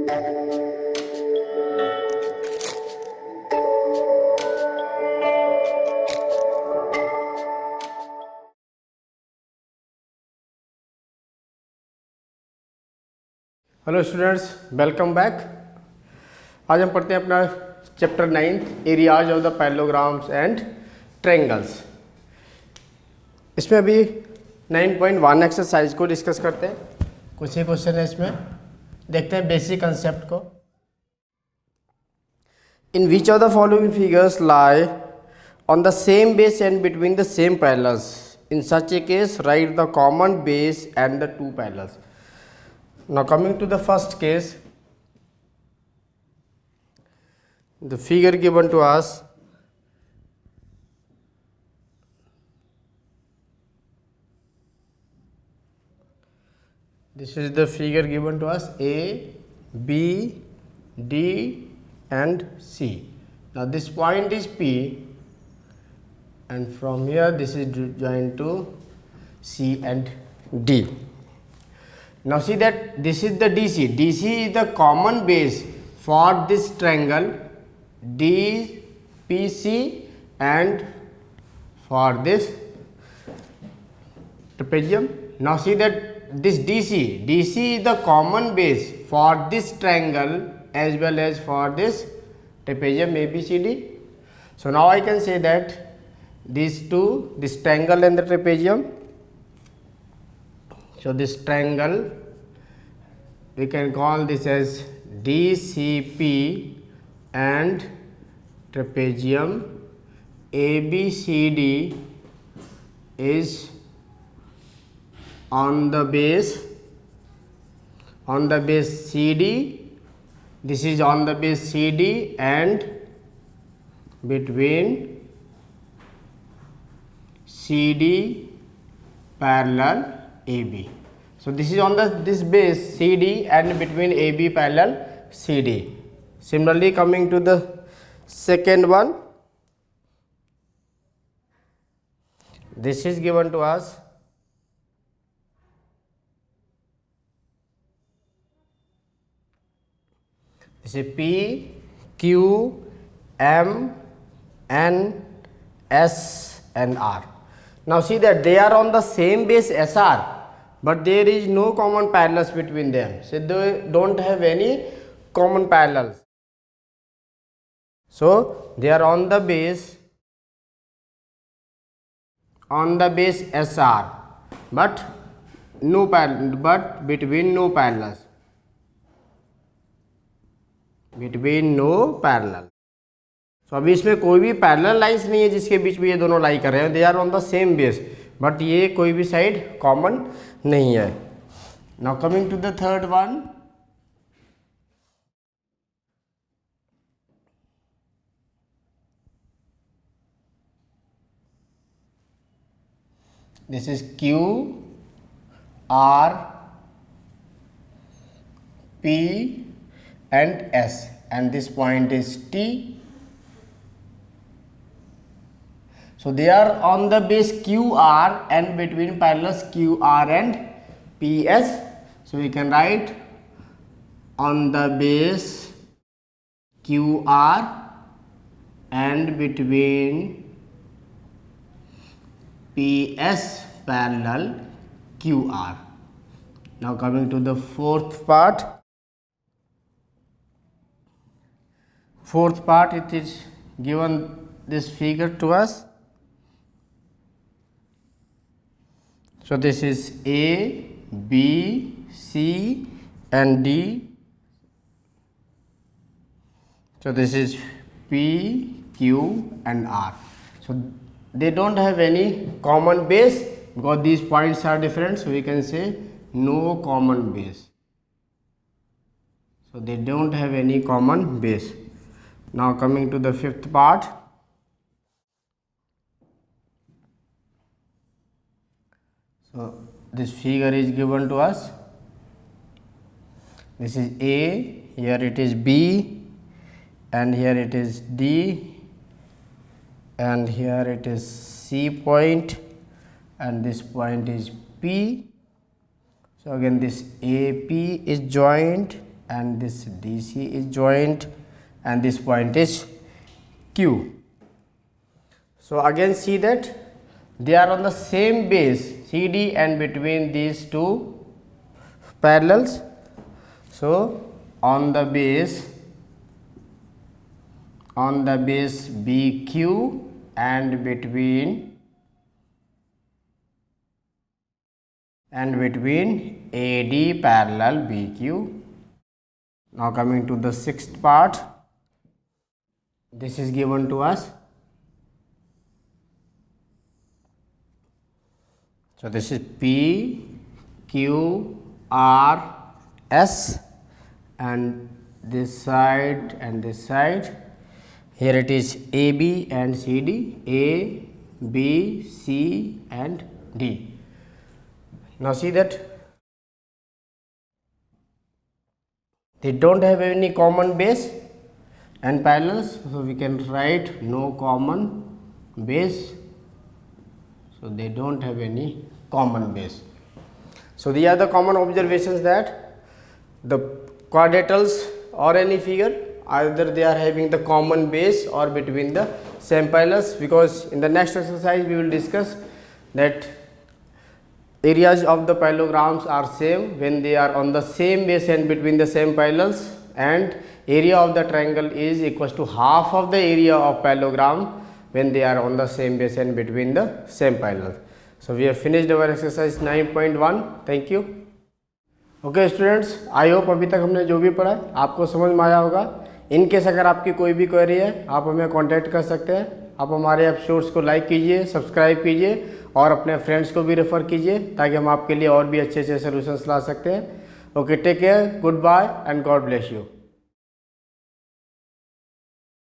Hello students, welcome back. आज हम पढ़ते हैं अपना chapter 9 areas of the parallelograms and triangles. इसमें अभी 9.1 एक्सरसाइज को डिस्कस करते हैं। कुछ ही क्वेश्चन है इसमें, देखते हैं बेसिक कंसेप्ट को। In which of the following figures lie on the same base and between the same parallels? In such a case right the common base and the two parallels. Now coming to the first case, the figure given to us, this is the figure given to us A, B, D and C. Now this point is P and from here this is joined to C and D. Now see that this is the DC. DC is the common base for this triangle DPC and for this trapezium. Now see that this DC is the common base for this triangle as well as for this trapezium ABCD. So now I can say that these two, this triangle and the trapezium. So this triangle we can call this as DCP and trapezium ABCD is on the base CD. This is on the base CD and between CD parallel AB. So this is on this base CD and between AB parallel CD. Similarly, coming to the second one, this is given to us. This is P, Q, M, N, S and R. Now see that they are on the same base SR, but there is no common parallels between them. So they don't have any common parallels. So they are on the base SR, but between no parallels. तो अभी इसमें कोई भी parallel lines नहीं है जिसके बीच में ये दोनों लाई कर रहे हैं। They are on the same base, but ये कोई भी साइड कॉमन नहीं है। Now coming to the third one, this is Q, R, P and S and this point is T. So they are on the base QR and between parallels QR and PS. So we can write on the base QR and between PS parallel QR. Now coming to the fourth part. It is given this figure to us. So this is A, B, C and D. So this is P, Q and R. So they don't have any common base because these points are different. So we can say no common base. So they don't have any common base. Now coming to the fifth part. So this figure is given to us. This is A, here it is B and here it is D and here it is C point and this point is P. So again this AP is joined and this DC is joint and this point is Q. So again see that they are on the same base CD and between these two parallels. So on the base BQ and between AD parallel BQ. Now coming to the sixth part, this is given to us. So this is P Q R S and this side and this side. Here it is AB and CD, A, B, C and D. Now see that they don't have any common base and parallels, so we can write no common base. So they don't have any common base. So these are the common observations that the quadrilaterals or any figure, either they are having the common base or between the same parallels, because in the next exercise we will discuss that areas of the parallelograms are same when they are on the same base and between the same parallels, and area of the triangle is equals to half of the area of parallelogram when they are on the same base and between the same parallel. So we have finished our exercise 9.1. Thank you. Okay students, I hope अभी तक हमने जो भी पढ़ा आपको समझ में आया होगा. इनकेस अगर आपकी कोई भी क्वेरी है आप हमें कांटेक्ट कर सकते हैं. आप हमारे एपिसोड्स को लाइक कीजिए, सब्सक्राइब कीजिए और अपने फ्रेंड्स को भी रेफ़र कीजिए ताकि हम आपके लिए और भी अच्छे अच्छे सोल्यूशंस ला सकते हैं. Okay, take care, good bye and God bless you.